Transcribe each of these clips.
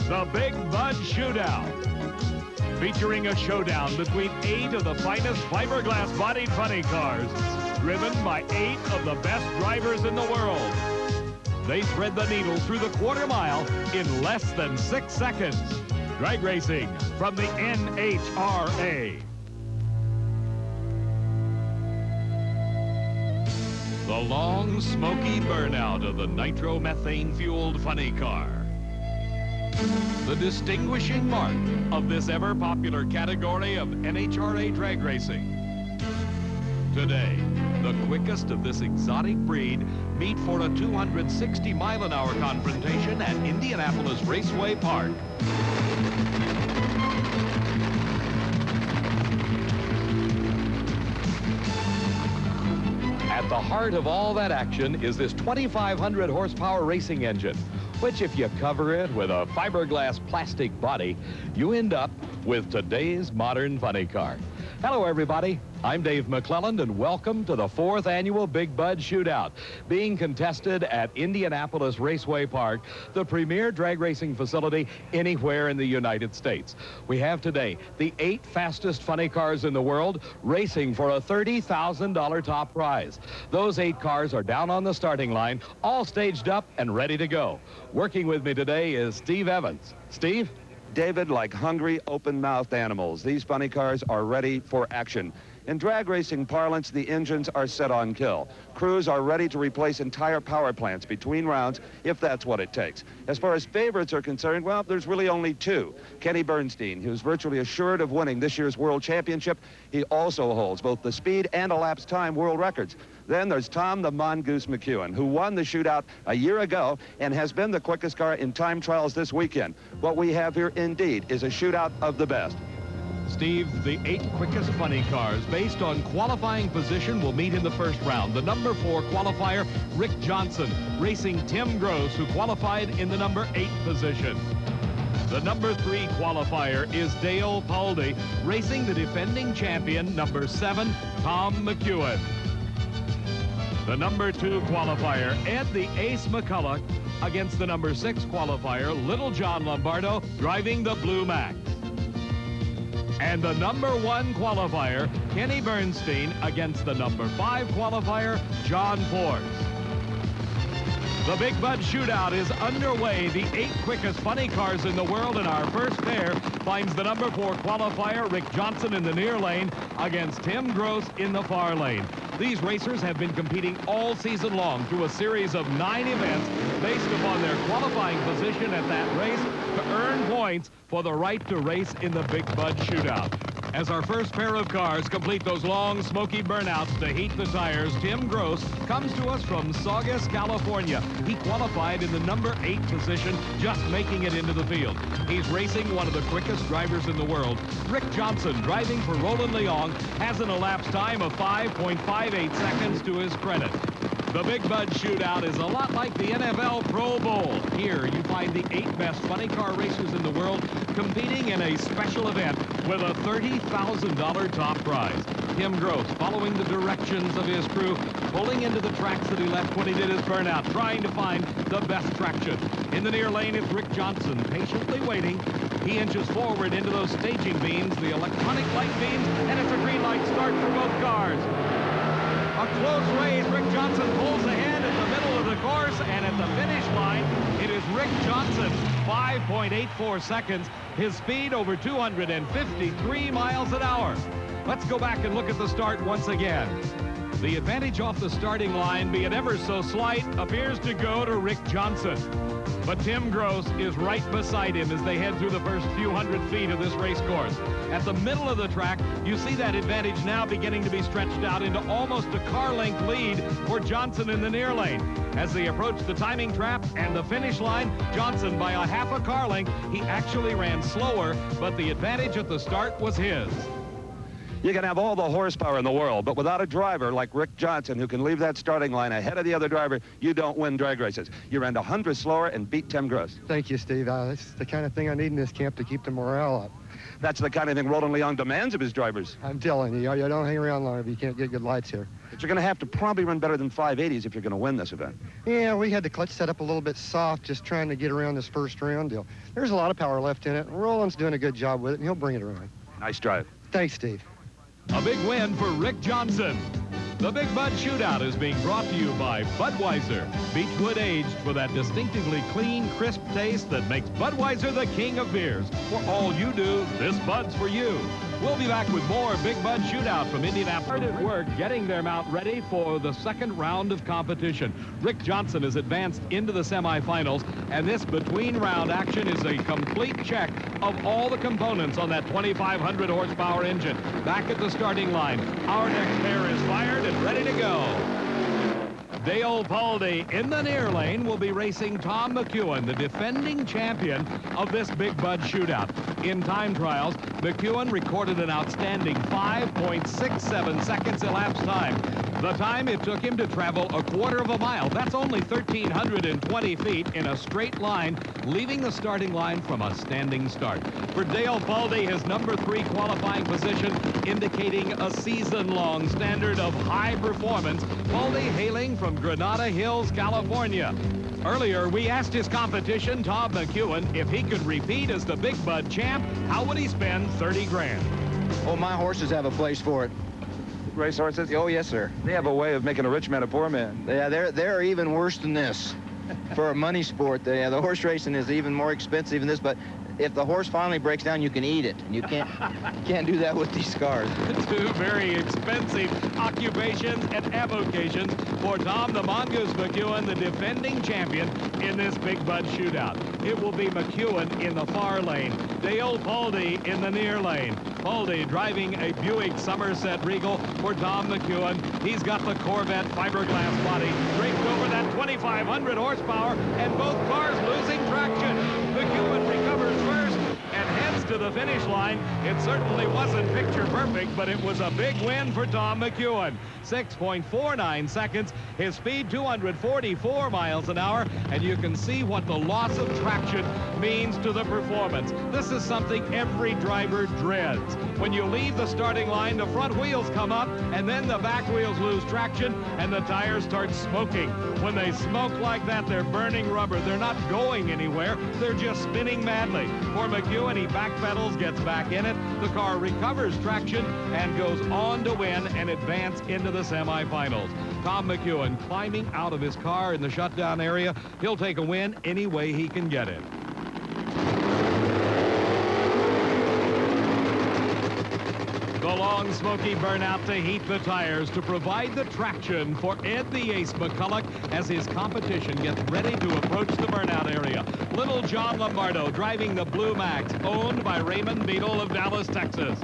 the Big Bud Shootout, featuring a showdown between 8 of the finest fiberglass-bodied funny cars, driven by 8 of the best drivers in the world. They thread the needle through the quarter mile in less than 6 seconds. Drag racing from the NHRA. The long, smoky burnout of the nitromethane-fueled funny car. The distinguishing mark of this ever-popular category of NHRA drag racing. Today, the quickest of this exotic breed meet for a 260-mile-an-hour confrontation at Indianapolis Raceway Park. At the heart of all that action is this 2,500 horsepower racing engine, which if you cover it with a fiberglass plastic body, you end up with today's modern funny car. Hello, everybody. I'm Dave McClelland, and welcome to the 4th annual Big Bud Shootout, being contested at Indianapolis Raceway Park, the premier drag racing facility anywhere in the United States. We have today the 8 fastest funny cars in the world racing for a $30,000 top prize. Those 8 cars are down on the starting line, all staged up and ready to go. Working with me today is Steve Evans. Steve? David, like hungry, open-mouthed animals, these funny cars are ready for action. In drag racing parlance, the engines are set on kill. Crews are ready to replace entire power plants between rounds if that's what it takes. As far as favorites are concerned, well, there's really only 2. Kenny Bernstein, who's virtually assured of winning this year's World Championship. He also holds both the speed and elapsed time world records. Then there's Tom the Mongoose McEwen, who won the shootout a year ago and has been the quickest car in time trials this weekend. What we have here, indeed, is a shootout of the best. Steve, the 8 quickest funny cars based on qualifying position will meet in the first round. The number 4 qualifier, Rick Johnson, racing Tim Gross, who qualified in the number 8 position. The number 3 qualifier is Dale Pauldy, racing the defending champion, number 7, Tom McEwen. The number 2 qualifier, Ed the Ace McCulloch, against the number 6 qualifier, Little John Lombardo, driving the Blue Max. And the number 1 qualifier, Kenny Bernstein, against the number 5 qualifier, John Force. The Big Bud Shootout is underway. The 8 quickest funny cars in the world in our first pair finds the number 4 qualifier, Rick Johnson, in the near lane against Tim Gross in the far lane. These racers have been competing all season long through a series of 9 events based upon their qualifying position at that race to earn points for the right to race in the Big Bud Shootout. As our first pair of cars complete those long, smoky burnouts to heat the tires, Tim Gross comes to us from Saugus, California. He qualified in the number 8 position, just making it into the field. He's racing one of the quickest drivers in the world. Rick Johnson, driving for Roland Leong, has an elapsed time of 5.58 seconds to his credit. The Big Bud Shootout is a lot like the NFL Pro Bowl. Here you find the 8 best funny car racers in the world competing in a special event with a $30,000 top prize. Tim Gross, following the directions of his crew, pulling into the tracks that he left when he did his burnout, trying to find the best traction. In the near lane, it's Rick Johnson, patiently waiting. He inches forward into those staging beams, the electronic light beams, and it's a green light start for both cars. A close race. Rick Johnson pulls ahead at the middle of the course, and at the finish line, it is Rick Johnson, 5.84 seconds. His speed over 253 miles an hour. Let's go back and look at the start once again. The advantage off the starting line, be it ever so slight, appears to go to Rick Johnson. But Tim Gross is right beside him as they head through the first few hundred feet of this race course. At the middle of the track, you see that advantage now beginning to be stretched out into almost a car-length lead for Johnson in the near lane. As they approach the timing trap and the finish line, Johnson, by a half a car length, he actually ran slower, but the advantage at the start was his. You can have all the horsepower in the world, but without a driver like Rick Johnson who can leave that starting line ahead of the other driver, you don't win drag races. You ran 100 slower and beat Tim Gross. Thank you, Steve. That's the kind of thing I need in this camp to keep the morale up. That's the kind of thing Roland Leong demands of his drivers. I'm telling you, you don't hang around long if you can't get good lights here. But you're going to have to probably run better than 580s if you're going to win this event. Yeah, we had the clutch set up a little bit soft, just trying to get around this first round deal. There's a lot of power left in it. Roland's doing a good job with it, and he'll bring it around. Nice drive. Thanks, Steve. A big win for Rick Johnson. The Big Bud Shootout is being brought to you by Budweiser. Beechwood aged for that distinctively clean, crisp taste that makes Budweiser the king of beers. For all you do, this Bud's for you. We'll be back with more Big Bud Shootout from Indianapolis. Hard at work getting their mount ready for the second round of competition. Rick Johnson has advanced into the semifinals, and this between-round action is a complete check of all the components on that 2,500 horsepower engine. Back at the starting line, our next pair is fired and ready to go. Dale Paldy in the near lane will be racing Tom McEwen, the defending champion of this Big Bud Shootout. In time trials, McEwen recorded an outstanding 5.67 seconds elapsed time. The time it took him to travel a quarter of a mile. That's only 1,320 feet in a straight line, leaving the starting line from a standing start. For Dale Paldy, his number 3 qualifying position indicating a season-long standard of high performance. Paldy hailing from Granada Hills, California. Earlier, we asked his competition, Tom McEwen, if he could repeat as the Big Bud champ, how would he spend 30 grand? Oh, my horses have a place for it. Race horses? Oh, yes, sir. They have a way of making a rich man a poor man. Yeah, they're even worse than this. For a money sport, the horse racing is even more expensive than this, but if the horse finally breaks down, you can eat it. And you can't do that with these cars. Two very expensive occupations and avocations for Tom the Mongoose McEwen, the defending champion in this Big Bud Shootout. It will be McEwen in the far lane, Dale Paldy in the near lane. Paldy driving a Buick Somerset Regal for Tom McEwen. He's got the Corvette fiberglass body draped over that 2,500 horsepower, and both cars losing traction. McEwen recovers first and heads to the finish line. It certainly wasn't picture perfect, but it was a big win for Tom McEwen. 6.49 seconds, his speed 244 miles an hour, and you can see what the loss of traction means to the performance. This is something every driver dreads. When you leave the starting line, the front wheels come up, and then the back wheels lose traction, and the tires start smoking. When they smoke like that, they're burning rubber. They're not going anywhere. They're just spinning madly. For McEwen, he backpedals, gets back in it. The car recovers traction and goes on to win and advance into the semifinals. Tom McEwen climbing out of his car in the shutdown area. He'll take a win any way he can get it. The long, smoky burnout to heat the tires to provide the traction for Ed the Ace McCulloch as his competition gets ready to approach the burnout area. Little John Lombardo driving the Blue Max, owned by Raymond Beadle of Dallas, Texas.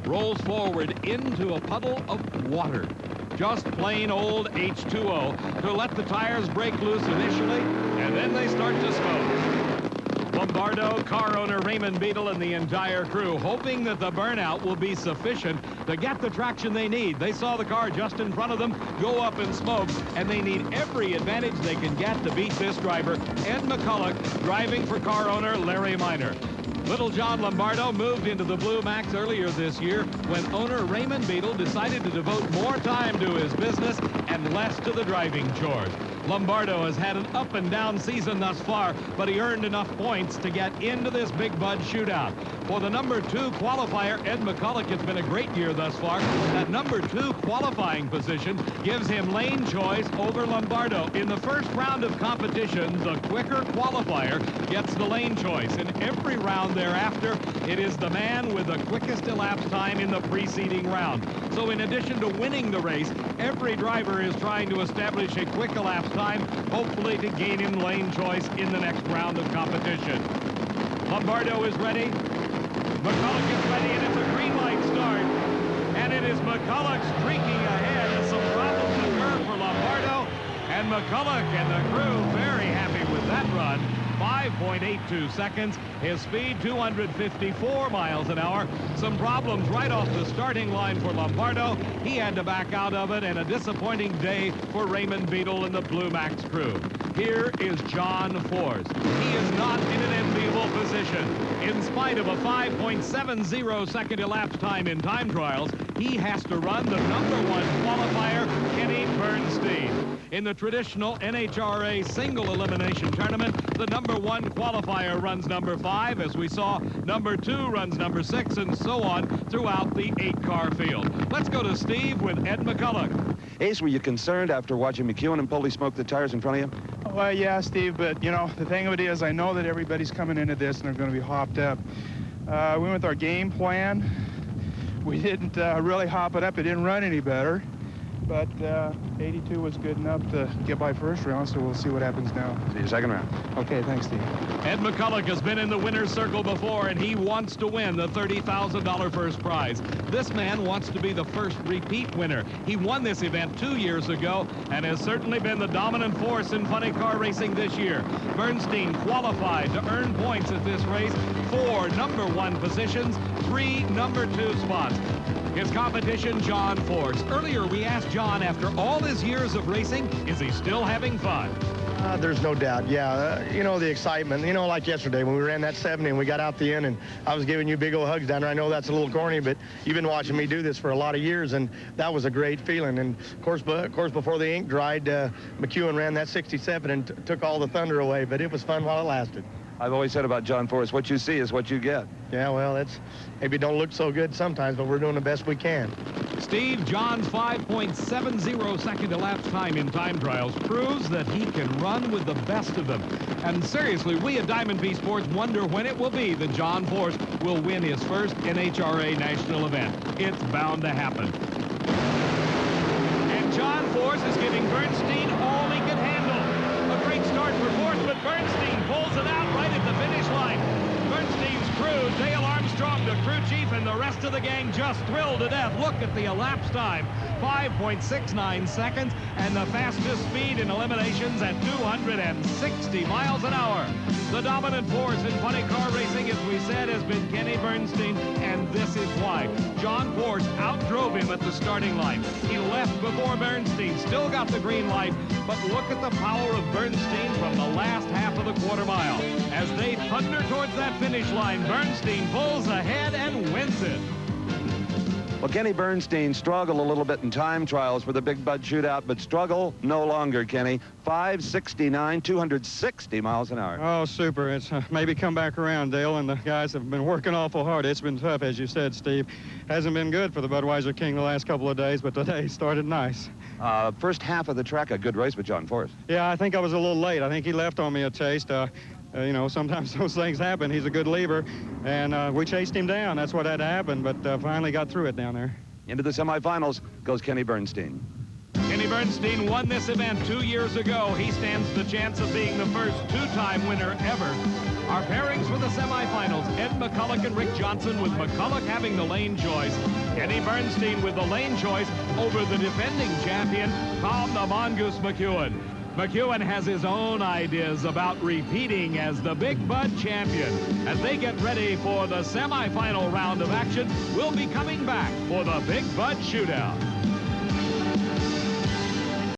Rolls forward into a puddle of water. Just plain old H2O to let the tires break loose initially, and then they start to smoke. Lombardo, car owner Raymond Beadle, and the entire crew hoping that the burnout will be sufficient to get the traction they need. They saw the car just in front of them go up in smoke, and they need every advantage they can get to beat this driver, Ed McCulloch, driving for car owner Larry Minor. Little John Lombardo moved into the Blue Max earlier this year when owner Raymond Beadle decided to devote more time to his business and less to the driving chores. Lombardo has had an up and down season thus far, but he earned enough points to get into this Big Bud Shootout. For the number 2 qualifier, Ed McCulloch, it's been a great year thus far. That number 2 qualifying position gives him lane choice over Lombardo. In the first round of competition, the quicker qualifier gets the lane choice. In every round thereafter, it is the man with the quickest elapsed time in the preceding round. So in addition to winning the race, every driver is trying to establish a quick elapsed time, hopefully to gain him lane choice in the next round of competition. Lombardo is ready. McCulloch is ready, and it's a green light start. And it is McCulloch streaking ahead as some problems occur for Lombardo. And McCulloch and the crew very happy with that run. 5.82 seconds. His speed 254 miles an hour. Some problems right off the starting line for Lombardo. He had to back out of it, and a disappointing day for Raymond Beadle and the Blue Max crew. Here is John Force. He is not in an enviable position. In in spite of a 5.70 second elapsed time in time trials, he has to run the #1 qualifier, Kenny Bernstein. In the traditional NHRA single elimination tournament, the #1 qualifier runs #5, as we saw #2 runs #6, and so on throughout the 8-car field. Let's go to Steve with Ed McCulloch. Ace, were you concerned after watching McEwen and Pulley smoke the tires in front of you? Well, yeah, Steve, but, you know, the thing of it is I know that everybody's coming into this and they're going to be hopped up. We went with our game plan. We didn't really hop it up. It didn't run any better. But 82 was good enough to get by first round, so we'll see what happens now. See you second round. Okay, thanks, Steve. Ed McCulloch has been in the winner's circle before, and he wants to win the $30,000 first prize. This man wants to be the first repeat winner. He won this event 2 years ago and has certainly been the dominant force in funny car racing this year. Bernstein qualified to earn points at this race, 4 #1 positions, 3 #2 spots. His competition, John Force. Earlier, we asked John, after all his years of racing, is he still having fun? There's no doubt, yeah. You know, the excitement, you know, like yesterday when we ran that 70 and we got out the end and I was giving you big old hugs down there. I know that's a little corny, but you've been watching me do this for a lot of years, and that was a great feeling. And of course before the ink dried, McEwen ran that 67 and took all the thunder away, but it was fun while it lasted. I've always said about John Force, what you see is what you get. Yeah, well, it's maybe don't look so good sometimes, but we're doing the best we can. Steve, John's 5.70 second elapsed time in time trials proves that he can run with the best of them. And seriously, we at Diamond P Sports wonder when it will be that John Force will win his first NHRA national event. It's bound to happen. And John Force is giving Bernstein all he can handle. A great start for Force, but Bernstein pulls it out right at the finish line. Bernstein's crew, Dale Armstrong, the crew chief, and the rest of the gang just thrilled to death. Look at the elapsed time, 5.69 seconds, and the fastest speed in eliminations at 260 miles an hour. The dominant force in funny car racing, as we said, has been Kenny Bernstein, and this is why. John Force outdrove him at the starting line. He left before Bernstein, still got the green light, but look at the power of Bernstein from the last half of the quarter mile. As they thunder towards that finish line, Bernstein pulls ahead and wins it. Well, Kenny Bernstein struggled a little bit in time trials for the big Bud Shootout, but struggle no longer, Kenny. 569, 260 miles an hour. Oh, super. It's maybe come back around, Dale, and the guys have been working awful hard. It's been tough, as you said, Steve. Hasn't been good for the Budweiser King the last couple of days, but today started nice. First half of the track, a good race with John Force. Yeah, I think I was a little late. I think he left on me a taste. You know, sometimes those things happen. He's a good leaver, and we chased him down. That's what had to happen, but finally got through it down there. Into the semifinals goes Kenny Bernstein. Kenny Bernstein won this event 2 years ago. He stands the chance of being the first 2-time winner ever. Our pairings for the semifinals, Ed McCulloch and Rick Johnson, with McCulloch having the lane choice. Kenny Bernstein with the lane choice over the defending champion, Tom the Mongoose McEwen. McEwen has his own ideas about repeating as the Big Bud champion. As they get ready for the semifinal round of action, we'll be coming back for the Big Bud Shootout.